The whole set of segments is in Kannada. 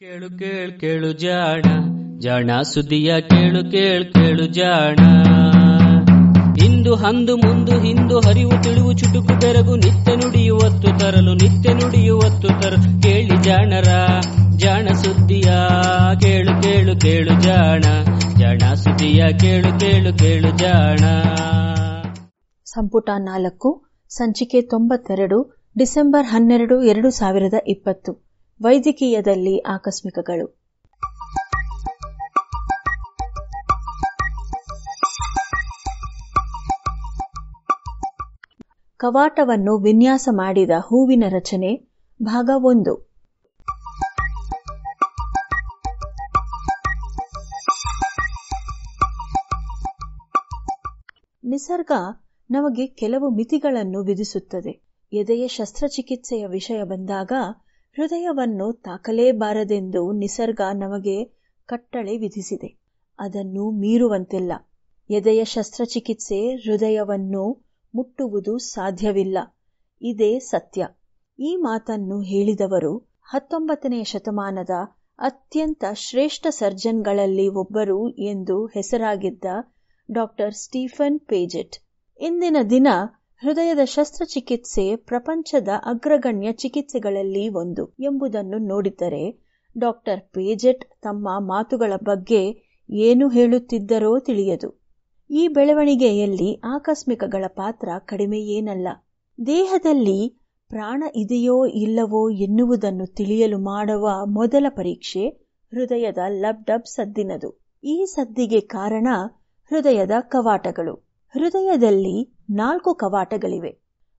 ಕೇಳು ಕೇಳು ಕೇಳು ಜಾಣ ಜಾಣ ಸುದ್ದಿಯ ಕೇಳು ಕೇಳು ಕೇಳು ಜಾಣ. ಇಂದು ಹಂದು ಮುಂದು ಹಿಂದು ಹರಿವು ತಿಳಿವು ಚುಟುಕು ಬೆರಗು ನಿತ್ಯ ನುಡಿಯುವತ್ತು ತರಲು ನಿತ್ಯ ನುಡಿಯುವತ್ತು ತರಲು ಕೇಳಿ ಜಾಣರ ಜಾಣ ಸುದ್ದಿಯ ಕೇಳು ಕೇಳು ಕೇಳು ಜಾಣ ಜಾಣ ಸುದ್ದಿಯ ಕೇಳು ಕೇಳು ಕೇಳು ಜಾಣ. ಸಂಪುಟ 4 ಸಂಚಿಕೆ 92 ಡಿಸೆಂಬರ್ 12, 2020. ವೈದ್ಯಕೀಯದಲ್ಲಿ ಆಕಸ್ಮಿಕಗಳು. ಕವಾಟವನ್ನು ವಿನ್ಯಾಸ ಮಾಡಿದ ಹೂವಿನ ರಚನೆ ಭಾಗ 1. ನಿಸರ್ಗ ನಮಗೆ ಕೆಲವು ಮಿತಿಗಳನ್ನು ವಿಧಿಸುತ್ತದೆ. ಎದೆಯ ಶಸ್ತ್ರಚಿಕಿತ್ಸೆಯ ವಿಷಯ ಬಂದಾಗ ಹೃದಯವನ್ನು ತಾಕಲೇಬಾರದೆಂದು ನಿಸರ್ಗ ನಮಗೆ ಕಟ್ಟಳೆ ವಿಧಿಸಿದೆ. ಅದನ್ನು ಮೀರುವಂತಿಲ್ಲ. ಎದೆಯ ಶಸ್ತ್ರಚಿಕಿತ್ಸೆ ಹೃದಯವನ್ನು ಮುಟ್ಟುವುದು ಸಾಧ್ಯವಿಲ್ಲ. ಇದೇ ಸತ್ಯ. ಈ ಮಾತನ್ನು ಹೇಳಿದವರು 19ನೇ ಶತಮಾನದ ಅತ್ಯಂತ ಶ್ರೇಷ್ಠ ಸರ್ಜನ್ಗಳಲ್ಲಿ ಒಬ್ಬರು ಎಂದು ಹೆಸರಾಗಿದ್ದ ಡಾಕ್ಟರ್ ಸ್ಟೀಫನ್ ಪೇಜೆಟ್. ಇಂದಿನ ದಿನ ಹೃದಯದ ಶಸ್ತ್ರಚಿಕಿತ್ಸೆ ಪ್ರಪಂಚದ ಅಗ್ರಗಣ್ಯ ಚಿಕಿತ್ಸೆಗಳಲ್ಲಿ ಒಂದು ಎಂಬುದನ್ನು ನೋಡಿದರೆ ಡಾಕ್ಟರ್ ಪೇಜೆಟ್ ತಮ್ಮ ಮಾತುಗಳ ಬಗ್ಗೆ ಏನು ಹೇಳುತ್ತಿದ್ದರೋ ತಿಳಿಯದು. ಈ ಬೆಳವಣಿಗೆಯಲ್ಲಿ ಆಕಸ್ಮಿಕಗಳ ಪಾತ್ರ ಕಡಿಮೆಯೇನಲ್ಲ. ದೇಹದಲ್ಲಿ ಪ್ರಾಣ ಇದೆಯೋ ಇಲ್ಲವೋ ಎನ್ನುವುದನ್ನು ತಿಳಿಯಲು ಮಾಡುವ ಮೊದಲ ಪರೀಕ್ಷೆ ಹೃದಯದ ಲಬ್ ಡಬ್ ಸದ್ದಿನದು. ಈ ಸದ್ದಿಗೆ ಕಾರಣ ಹೃದಯದ ಕವಾಟಗಳು. ಹೃದಯದಲ್ಲಿ 4 ಕವಾಟಗಳಿವೆ.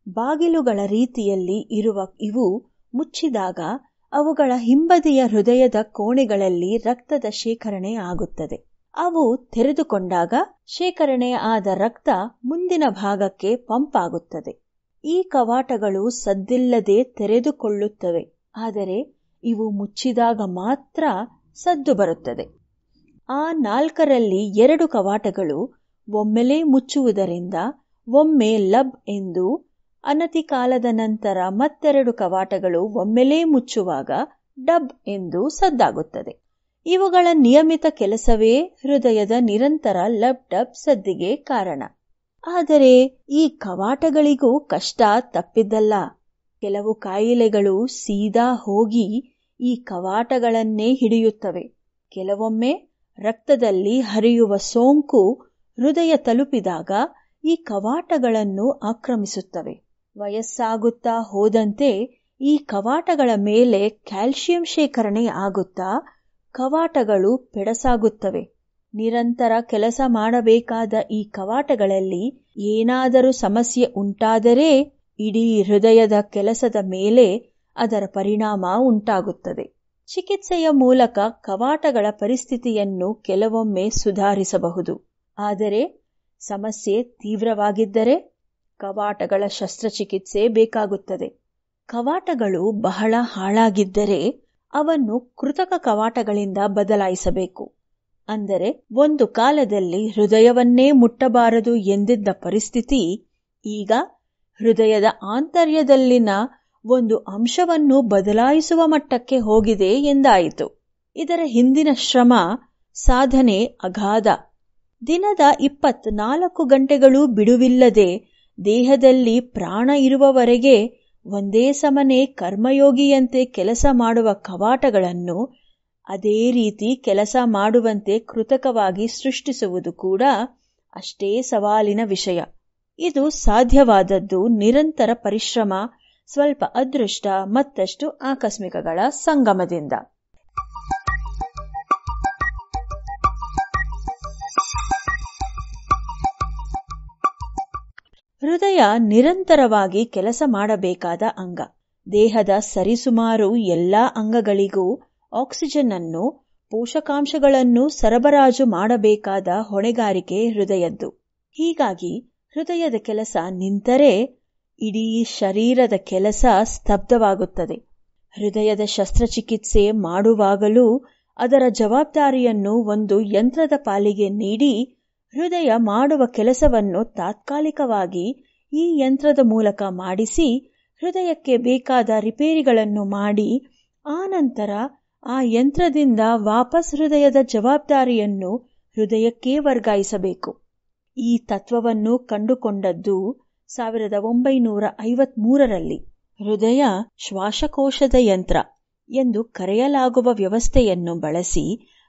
ಬಾಗಿಲುಗಳ ರೀತಿಯಲ್ಲಿ ಇರುವ ಇವು ಮುಚ್ಚಿದಾಗ ಅವುಗಳ ಹಿಂಬದಿಯ ಹೃದಯದ ಕೋಣೆಗಳಲ್ಲಿ ರಕ್ತದ ಶೇಖರಣೆ ಆಗುತ್ತದೆ. ಅವು ತೆರೆದುಕೊಂಡಾಗ ಶೇಖರಣೆ ಆದ ರಕ್ತ ಮುಂದಿನ ಭಾಗಕ್ಕೆ ಪಂಪ್ ಆಗುತ್ತದೆ. ಈ ಕವಾಟಗಳು ಸದ್ದಿಲ್ಲದೆ ತೆರೆದುಕೊಳ್ಳುತ್ತವೆ. ಆದರೆ ಇವು ಮುಚ್ಚಿದಾಗ ಮಾತ್ರ ಸದ್ದು ಬರುತ್ತದೆ. ಆ 4ರಲ್ಲಿ 2 ಕವಾಟಗಳು ಒಮ್ಮೆಲೇ ಮುಚ್ಚುವುದರಿಂದ ಒಮ್ಮೆ ಲಬ್ ಎಂದು, ಅನತಿ ಕಾಲದ ನಂತರ ಮತ್ತೆರಡು ಕವಾಟಗಳು ಒಮ್ಮೆಲೇ ಮುಚ್ಚುವಾಗ ಡಬ್ ಎಂದು ಸದ್ದಾಗುತ್ತದೆ. ಇವುಗಳ ನಿಯಮಿತ ಕೆಲಸವೇ ಹೃದಯದ ನಿರಂತರ ಲಬ್ ಡಬ್ ಸದ್ದಿಗೆ ಕಾರಣ. ಆದರೆ ಈ ಕವಾಟಗಳಿಗೂ ಕಷ್ಟ ತಪ್ಪಿದ್ದಲ್ಲ. ಕೆಲವು ಕಾಯಿಲೆಗಳು ಸೀದಾ ಹೋಗಿ ಈ ಕವಾಟಗಳನ್ನೇ ಹಿಡಿಯುತ್ತವೆ. ಕೆಲವೊಮ್ಮೆ ರಕ್ತದಲ್ಲಿ ಹರಿಯುವ ಸೋಂಕು ಹೃದಯ ತಲುಪಿದಾಗ ಈ ಕವಾಟಗಳನ್ನು ಆಕ್ರಮಿಸುತ್ತವೆ. ವಯಸ್ಸಾಗುತ್ತಾ ಹೋದಂತೆ ಈ ಕವಾಟಗಳ ಮೇಲೆ ಕ್ಯಾಲ್ಸಿಯಂ ಶೇಖರಣೆ ಆಗುತ್ತಾ ಕವಾಟಗಳು ಪೆಡಸಾಗುತ್ತವೆ. ನಿರಂತರ ಕೆಲಸ ಮಾಡಬೇಕಾದ ಈ ಕವಾಟಗಳಲ್ಲಿ ಏನಾದರೂ ಸಮಸ್ಯೆ ಉಂಟಾದರೆ ಇಡೀ ಹೃದಯದ ಕೆಲಸದ ಮೇಲೆ ಅದರ ಪರಿಣಾಮ ಉಂಟಾಗುತ್ತದೆ. ಚಿಕಿತ್ಸೆಯ ಮೂಲಕ ಕವಾಟಗಳ ಪರಿಸ್ಥಿತಿಯನ್ನು ಕೆಲವೊಮ್ಮೆ ಸುಧಾರಿಸಬಹುದು. ಆದರೆ ಸಮಸ್ಯೆ ತೀವ್ರವಾಗಿದ್ದರೆ ಕವಾಟಗಳ ಶಸ್ತ್ರಚಿಕಿತ್ಸೆ ಬೇಕಾಗುತ್ತದೆ. ಕವಾಟಗಳು ಬಹಳ ಹಾಳಾಗಿದ್ದರೆ ಅವನ್ನು ಕೃತಕ ಕವಾಟಗಳಿಂದ ಬದಲಾಯಿಸಬೇಕು. ಅಂದರೆ ಒಂದು ಕಾಲದಲ್ಲಿ ಹೃದಯವನ್ನೇ ಮುಟ್ಟಬಾರದು ಎಂದಿದ್ದ ಪರಿಸ್ಥಿತಿ ಈಗ ಹೃದಯದ ಆಂತರ್ಯದಲ್ಲಿನ ಒಂದು ಅಂಶವನ್ನು ಬದಲಾಯಿಸುವ ಮಟ್ಟಕ್ಕೆ ಹೋಗಿದೆ ಎಂದಾಯಿತು. ಇದರ ಹಿಂದಿನ ಶ್ರಮ, ಸಾಧನೆ ಅಗಾಧ. ದಿನದ 24 ಗಂಟೆಗಳೂ ಬಿಡುವಿಲ್ಲದೆ ದೇಹದಲ್ಲಿ ಪ್ರಾಣ ಇರುವವರೆಗೆ ಒಂದೇ ಸಮನೆ ಕರ್ಮಯೋಗಿಯಂತೆ ಕೆಲಸ ಮಾಡುವ ಕವಾಟಗಳನ್ನು ಅದೇ ರೀತಿ ಕೆಲಸ ಮಾಡುವಂತೆ ಕೃತಕವಾಗಿ ಸೃಷ್ಟಿಸುವುದು ಕೂಡ ಅಷ್ಟೇ ಸವಾಲಿನ ವಿಷಯ. ಇದು ಸಾಧ್ಯವಾದದ್ದು ನಿರಂತರ ಪರಿಶ್ರಮ, ಸ್ವಲ್ಪ ಅದೃಷ್ಟ, ಮತ್ತಷ್ಟು ಆಕಸ್ಮಿಕಗಳ ಸಂಗಮದಿಂದ. ಹೃದಯ ನಿರಂತರವಾಗಿ ಕೆಲಸ ಮಾಡಬೇಕಾದ ಅಂಗ. ದೇಹದ ಸರಿಸುಮಾರು ಎಲ್ಲಾ ಅಂಗಗಳಿಗೂ ಆಕ್ಸಿಜನ್ ಅನ್ನು, ಪೋಷಕಾಂಶಗಳನ್ನು ಸರಬರಾಜು ಮಾಡಬೇಕಾದ ಹೊಣೆಗಾರಿಕೆ ಹೃದಯದ್ದು. ಹೀಗಾಗಿ ಹೃದಯದ ಕೆಲಸ ನಿಂತರೆ ಇಡೀ ಶರೀರದ ಕೆಲಸ ಸ್ತಬ್ಧವಾಗುತ್ತದೆ. ಹೃದಯದ ಶಸ್ತ್ರಚಿಕಿತ್ಸೆ ಮಾಡುವಾಗಲೂ ಅದರ ಜವಾಬ್ದಾರಿಯನ್ನು ಒಂದು ಯಂತ್ರದ ಪಾಲಿಗೆ ನೀಡಿ ಹೃದಯ ಮಾಡುವ ಕೆಲಸವನ್ನು ತಾತ್ಕಾಲಿಕವಾಗಿ ಈ ಯಂತ್ರದ ಮೂಲಕ ಮಾಡಿಸಿ ಹೃದಯಕ್ಕೆ ಬೇಕಾದ ರಿಪೇರಿಗಳನ್ನು ಮಾಡಿ ಆನಂತರ ಆ ಯಂತ್ರದಿಂದ ವಾಪಸ್ ಹೃದಯದ ಜವಾಬ್ದಾರಿಯನ್ನು ಹೃದಯಕ್ಕೇ ವರ್ಗಾಯಿಸಬೇಕು. ಈ ತತ್ವವನ್ನು ಕಂಡುಕೊಂಡದ್ದು 1953ರಲ್ಲಿ. ಹೃದಯ ಶ್ವಾಸಕೋಶದ ಯಂತ್ರ ಎಂದು ಕರೆಯಲಾಗುವ ವ್ಯವಸ್ಥೆಯನ್ನು ಬಳಸಿ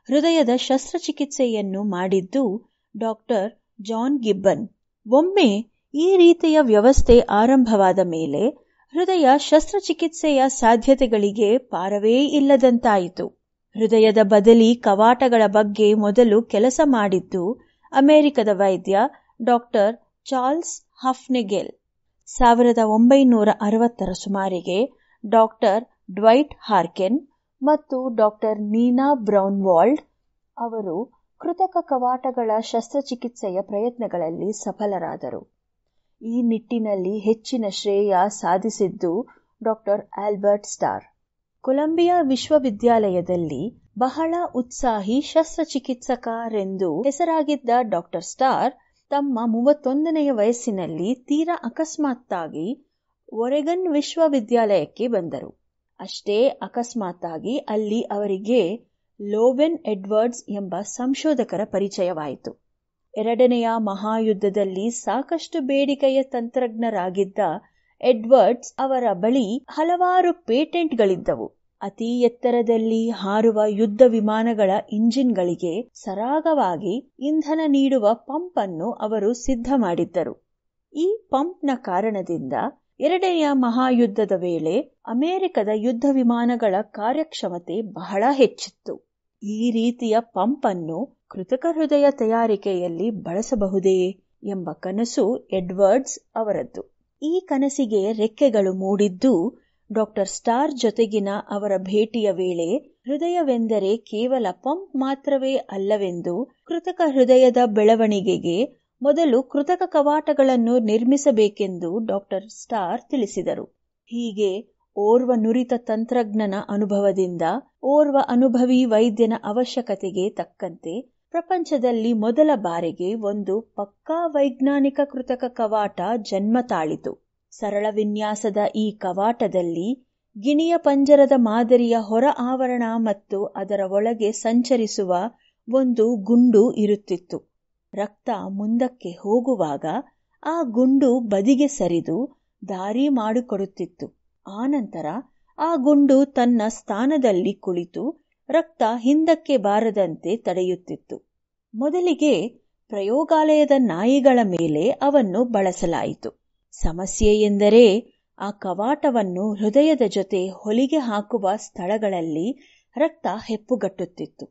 ಹೃದಯದ ಶಸ್ತ್ರಚಿಕಿತ್ಸೆಯನ್ನು ಮಾಡಿದ್ದು ಡಾಕ್ಟರ್ ಜಾನ್ ಗಿಬ್ಬನ್. ಒಮ್ಮೆ ಈ ರೀತಿಯ ವ್ಯವಸ್ಥೆ ಆರಂಭವಾದ ಮೇಲೆ ಹೃದಯ ಶಸ್ತ್ರಚಿಕಿತ್ಸೆಯ ಸಾಧ್ಯತೆಗಳಿಗೆ ಪಾರವೇ ಇಲ್ಲದಂತಾಯಿತು. ಹೃದಯದ ಬದಲಿ ಕವಾಟಗಳ ಬಗ್ಗೆ ಮೊದಲು ಕೆಲಸ ಮಾಡಿದ್ದು ಅಮೆರಿಕದ ವೈದ್ಯ ಡಾಕ್ಟರ್ ಚಾರ್ಲ್ಸ್ ಹಫ್ನೆಗೆಲ್. 1960ರ ಸುಮಾರಿಗೆ ಡಾಕ್ಟರ್ ಡ್ವೈಟ್ ಹಾರ್ಕೆನ್ ಮತ್ತು ಡಾಕ್ಟರ್ ನೀನಾ ಬ್ರೌನ್ವಾಲ್ಡ್ ಅವರು ಕೃತಕ ಕವಾಟಗಳ ಶಸ್ತ್ರಚಿಕಿತ್ಸೆಯ ಪ್ರಯತ್ನಗಳಲ್ಲಿ ಸಫಲರಾದರು. ಈ ನಿಟ್ಟಿನಲ್ಲಿ ಹೆಚ್ಚಿನ ಶ್ರೇಯ ಸಾಧಿಸಿದ್ದು ಡಾಕ್ಟರ್ ಆಲ್ಬರ್ಟ್ ಸ್ಟಾರ್. ಕೊಲಂಬಿಯಾ ವಿಶ್ವವಿದ್ಯಾಲಯದಲ್ಲಿ ಬಹಳ ಉತ್ಸಾಹಿ ಶಸ್ತ್ರಚಿಕಿತ್ಸಕರೆಂದು ಹೆಸರಾಗಿದ್ದ ಡಾಕ್ಟರ್ ಸ್ಟಾರ್ ತಮ್ಮ 31ನೆಯ ವಯಸ್ಸಿನಲ್ಲಿ ತೀರಾ ಅಕಸ್ಮಾತ್ತಾಗಿ ಒರೆಗನ್ ವಿಶ್ವವಿದ್ಯಾಲಯಕ್ಕೆ ಬಂದರು. ಅಷ್ಟೇ ಅಕಸ್ಮಾತ್ತಾಗಿ ಅಲ್ಲಿ ಅವರಿಗೆ ಲೋವೆನ್ ಎಡ್ವರ್ಡ್ಸ್ ಎಂಬ ಸಂಶೋಧಕರ ಪರಿಚಯವಾಯಿತು. ಎರಡನೆಯ ಮಹಾಯುದ್ಧದಲ್ಲಿ ಸಾಕಷ್ಟು ಬೇಡಿಕೆಯ ತಂತ್ರಜ್ಞರಾಗಿದ್ದ ಎಡ್ವರ್ಡ್ಸ್ ಅವರ ಬಳಿ ಹಲವಾರು ಪೇಟೆಂಟ್ಗಳಿದ್ದವು. ಅತಿ ಎತ್ತರದಲ್ಲಿ ಹಾರುವ ಯುದ್ಧ ವಿಮಾನಗಳ ಇಂಜಿನ್ಗಳಿಗೆ ಸರಾಗವಾಗಿ ಇಂಧನ ನೀಡುವ ಪಂಪ್ ಅನ್ನು ಅವರು ಸಿದ್ಧ ಮಾಡಿದ್ದರು. ಈ ಪಂಪ್ನ ಕಾರಣದಿಂದ ಎರಡನೆಯ ಮಹಾಯುದ್ಧದ ವೇಳೆ ಅಮೆರಿಕದ ಯುದ್ಧ ವಿಮಾನಗಳ ಕಾರ್ಯಕ್ಷಮತೆ ಬಹಳ ಹೆಚ್ಚಿತ್ತು. ಈ ರೀತಿಯ ಪಂಪ್ ಅನ್ನು ಕೃತಕ ಹೃದಯ ತಯಾರಿಕೆಯಲ್ಲಿ ಬಳಸಬಹುದೇ ಎಂಬ ಕನಸು ಎಡ್ವರ್ಡ್ಸ್ ಅವರದ್ದು. ಈ ಕನಸಿಗೆ ರೆಕ್ಕೆಗಳು ಮೂಡಿದ್ದು ಡಾಕ್ಟರ್ ಸ್ಟಾರ್ ಜೊತೆಗಿನ ಅವರ ಭೇಟಿಯ ವೇಳೆ ಹೃದಯವೆಂದರೆ ಕೇವಲ ಪಂಪ್ ಮಾತ್ರವೇ ಅಲ್ಲವೆಂದು, ಕೃತಕ ಹೃದಯದ ಬೆಳವಣಿಗೆಗೆ ಮೊದಲು ಕೃತಕ ಕವಾಟಗಳನ್ನು ನಿರ್ಮಿಸಬೇಕೆಂದು ಡಾಕ್ಟರ್ ಸ್ಟಾರ್ ತಿಳಿಸಿದರು. ಹೀಗೆ ಓರ್ವ ನುರಿತ ತಂತ್ರಜ್ಞನ ಅನುಭವದಿಂದ ಓರ್ವ ಅನುಭವಿ ವೈದ್ಯನ ಅವಶ್ಯಕತೆಗೆ ತಕ್ಕಂತೆ ಪ್ರಪಂಚದಲ್ಲಿ ಮೊದಲ ಬಾರಿಗೆ ಒಂದು ಪಕ್ಕಾ ವೈಜ್ಞಾನಿಕ ಕೃತಕ ಕವಾಟ ಜನ್ಮ ತಾಳಿತು. ಸರಳ ವಿನ್ಯಾಸದ ಈ ಕವಾಟದಲ್ಲಿ ಗಿಣಿಯ ಪಂಜರದ ಮಾದರಿಯ ಹೊರ ಆವರಣ ಮತ್ತು ಅದರ ಒಳಗೆ ಸಂಚರಿಸುವ ಒಂದು ಗುಂಡು ಇರುತ್ತಿತ್ತು. ರಕ್ತ ಮುಂದಕ್ಕೆ ಹೋಗುವಾಗ ಆ ಗುಂಡು ಬದಿಗೆ ಸರಿದು ದಾರಿ ಮಾಡಿಕೊಡುತ್ತಿತ್ತು. ಆನಂತರ ಆ ಗುಂಡು ತನ್ನ ಸ್ಥಾನದಲ್ಲಿ ಕುಳಿತು ರಕ್ತ ಹಿಂದಕ್ಕೆ ಬಾರದಂತೆ ತಡೆಯುತ್ತಿತ್ತು. ಮೊದಲಿಗೆ ಪ್ರಯೋಗಾಲಯದ ನಾಯಿಗಳ ಮೇಲೆ ಅವನ್ನು ಬಳಸಲಾಯಿತು. ಸಮಸ್ಯೆ ಎಂದರೆ ಆ ಕವಾಟವನ್ನು ಹೃದಯದ ಜೊತೆ ಹೊಲಿಗೆ ಹಾಕುವ ಸ್ಥಳಗಳಲ್ಲಿ ರಕ್ತ ಹೆಪ್ಪುಗಟ್ಟುತ್ತಿತ್ತು.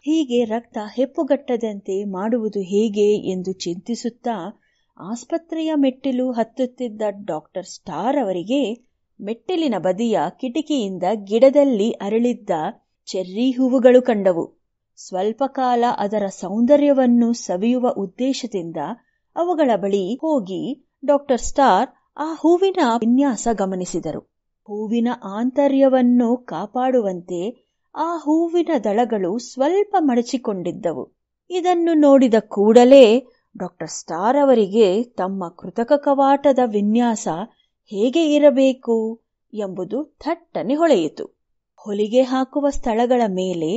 ಹೀಗೆ ರಕ್ತ ಹೆಪ್ಪುಗಟ್ಟದಂತೆ ಮಾಡುವುದು ಹೇಗೆ ಎಂದು ಚಿಂತಿಸುತ್ತಾ ಆಸ್ಪತ್ರೆಯ ಮೆಟ್ಟಿಲು ಹತ್ತುತ್ತಿದ್ದ ಡಾಕ್ಟರ್ ಸ್ಟಾರ್ ಅವರಿಗೆ ಮೆಟ್ಟಿಲಿನ ಬದಿಯ ಕಿಟಕಿಯಿಂದ ಗಿಡದಲ್ಲಿ ಅರಳಿದ್ದ ಚೆರ್ರಿ ಹೂವುಗಳು ಕಂಡವು. ಸ್ವಲ್ಪ ಕಾಲ ಅದರ ಸೌಂದರ್ಯವನ್ನು ಸವಿಯುವ ಉದ್ದೇಶದಿಂದ ಅವುಗಳ ಬಳಿ ಹೋಗಿ ಡಾಕ್ಟರ್ ಸ್ಟಾರ್ ಆ ಹೂವಿನ ವಿನ್ಯಾಸ ಗಮನಿಸಿದರು. ಹೂವಿನ ಆಂತರ್ಯವನ್ನು ಕಾಪಾಡುವಂತೆ ಆ ಹೂವಿನ ದಳಗಳು ಸ್ವಲ್ಪ ಮಡಚಿಕೊಂಡಿದ್ದವು. ಇದನ್ನು ನೋಡಿದ ಕೂಡಲೇ ಡಾಕ್ಟರ್ ಸ್ಟಾರ್ ಅವರಿಗೆ ತಮ್ಮ ಕೃತಕ ಕವಾಟದ ವಿನ್ಯಾಸ ಹೇಗೆ ಇರಬೇಕು ಎಂಬುದು ಥಟ್ಟನೆ ಹೊಳೆಯಿತು. ಹೊಲಿಗೆ ಹಾಕುವ ಸ್ಥಳಗಳ ಮೇಲೆ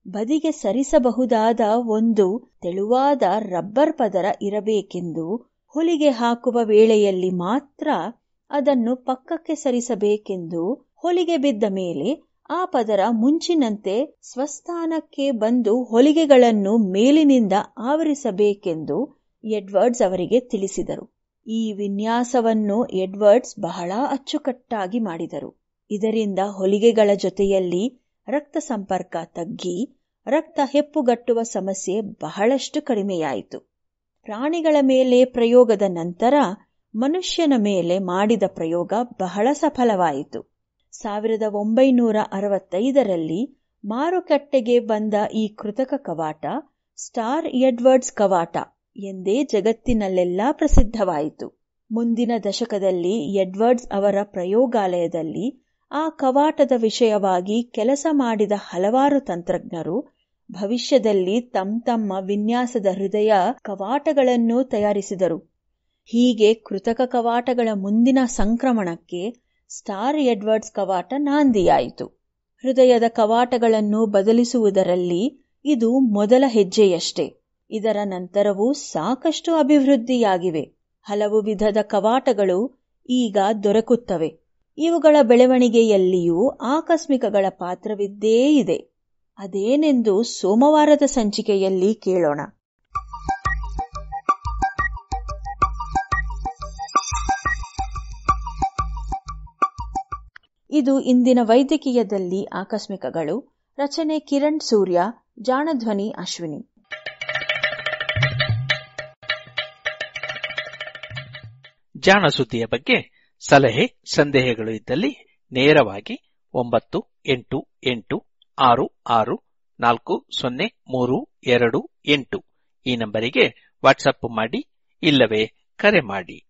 ಬದಿಗೆ ಸರಿಸಬಹುದಾದ ಒಂದು ತೆಳುವಾದ ರಬ್ಬರ್ ಪದರ ಇರಬೇಕೆಂದು, ಹೊಲಿಗೆ ಹಾಕುವ ವೇಳೆಯಲ್ಲಿ ಮಾತ್ರ ಅದನ್ನು ಪಕ್ಕಕ್ಕೆ ಸರಿಸಬೇಕೆಂದು, ಹೊಲಿಗೆ ಬಿದ್ದ ಮೇಲೆ ಆ ಪದರ ಮುಂಚಿನಂತೆ ಸ್ವಸ್ಥಾನಕ್ಕೆ ಬಂದು ಹೊಲಿಗೆಗಳನ್ನು ಮೇಲಿನಿಂದ ಆವರಿಸಬೇಕೆಂದು ಎಡ್ವರ್ಡ್ಸ್ ಅವರಿಗೆ ತಿಳಿಸಿದರು. ಈ ವಿನ್ಯಾಸವನ್ನು ಎಡ್ವರ್ಡ್ಸ್ ಬಹಳ ಅಚ್ಚುಕಟ್ಟಾಗಿ ಮಾಡಿದರು. ಇದರಿಂದ ಹೊಲಿಗೆಗಳ ಜೊತೆಯಲ್ಲಿ ರಕ್ತ ಸಂಪರ್ಕ ತಗ್ಗಿ ರಕ್ತ ಹೆಪ್ಪುಗಟ್ಟುವ ಸಮಸ್ಯೆ ಬಹಳಷ್ಟು ಕಡಿಮೆಯಾಯಿತು. ಪ್ರಾಣಿಗಳ ಮೇಲೆ ಪ್ರಯೋಗದ ನಂತರ ಮನುಷ್ಯನ ಮೇಲೆ ಮಾಡಿದ ಪ್ರಯೋಗ ಬಹಳ ಸಫಲವಾಯಿತು. 1965ರಲ್ಲಿ ಮಾರುಕಟ್ಟೆಗೆ ಬಂದ ಈ ಕೃತಕ ಕವಾಟ ಸ್ಟಾರ್ ಎಡ್ವರ್ಡ್ಸ್ ಕವಾಟ ಎಂದೇ ಜಗತ್ತಿನಲ್ಲೆಲ್ಲ ಪ್ರಸಿದ್ಧವಾಯಿತು. ಮುಂದಿನ ದಶಕದಲ್ಲಿ ಎಡ್ವರ್ಡ್ಸ್ ಅವರ ಪ್ರಯೋಗಾಲಯದಲ್ಲಿ ಆ ಕವಾಟದ ವಿಷಯವಾಗಿ ಕೆಲಸ ಮಾಡಿದ ಹಲವಾರು ತಂತ್ರಜ್ಞರು ಭವಿಷ್ಯದಲ್ಲಿ ತಮ್ಮ ವಿನ್ಯಾಸದ ಹೃದಯ ಕವಾಟಗಳನ್ನು ತಯಾರಿಸಿದರು. ಹೀಗೆ ಕೃತಕ ಕವಾಟಗಳ ಮುಂದಿನ ಸಂಕ್ರಮಣಕ್ಕೆ ಸ್ಟಾರ್ ಎಡ್ವರ್ಡ್ಸ್ ಕವಾಟ ನಾಂದಿಯಾಯಿತು. ಹೃದಯದ ಕವಾಟಗಳನ್ನು ಬದಲಿಸುವುದರಲ್ಲಿ ಇದು ಮೊದಲ ಹೆಜ್ಜೆಯಷ್ಟೇ. ಇದರ ನಂತರವೂ ಸಾಕಷ್ಟು ಅಭಿವೃದ್ಧಿಯಾಗಿವೆ. ಹಲವು ವಿಧದ ಕವಾಟಗಳು ಈಗ ದೊರಕುತ್ತವೆ. ಇವುಗಳ ಬೆಳವಣಿಗೆಯಲ್ಲಿಯೂ ಆಕಸ್ಮಿಕಗಳ ಪಾತ್ರವಿದ್ದೇ ಇದೆ. ಅದೇನೆಂದು ಸೋಮವಾರದ ಸಂಚಿಕೆಯಲ್ಲಿ ಕೇಳೋಣ. ಇದು ಇಂದಿನ ವೈದ್ಯಕೀಯದಲ್ಲಿ ಆಕಸ್ಮಿಕಗಳು. ರಚನೆ ಕಿರಣ್ ಸೂರ್ಯ, ಜಾಣಧ್ವನಿ ಅಶ್ವಿನಿ. ಜಾಣ ಸುದ್ದಿಯ ಬಗ್ಗೆ ಸಲಹೆ ಸಂದೇಹಗಳು ಇದ್ದಲ್ಲಿ ನೇರವಾಗಿ 9886640328 ಈ ನಂಬರಿಗೆ ವಾಟ್ಸಪ್ ಮಾಡಿ, ಇಲ್ಲವೇ ಕರೆ ಮಾಡಿ.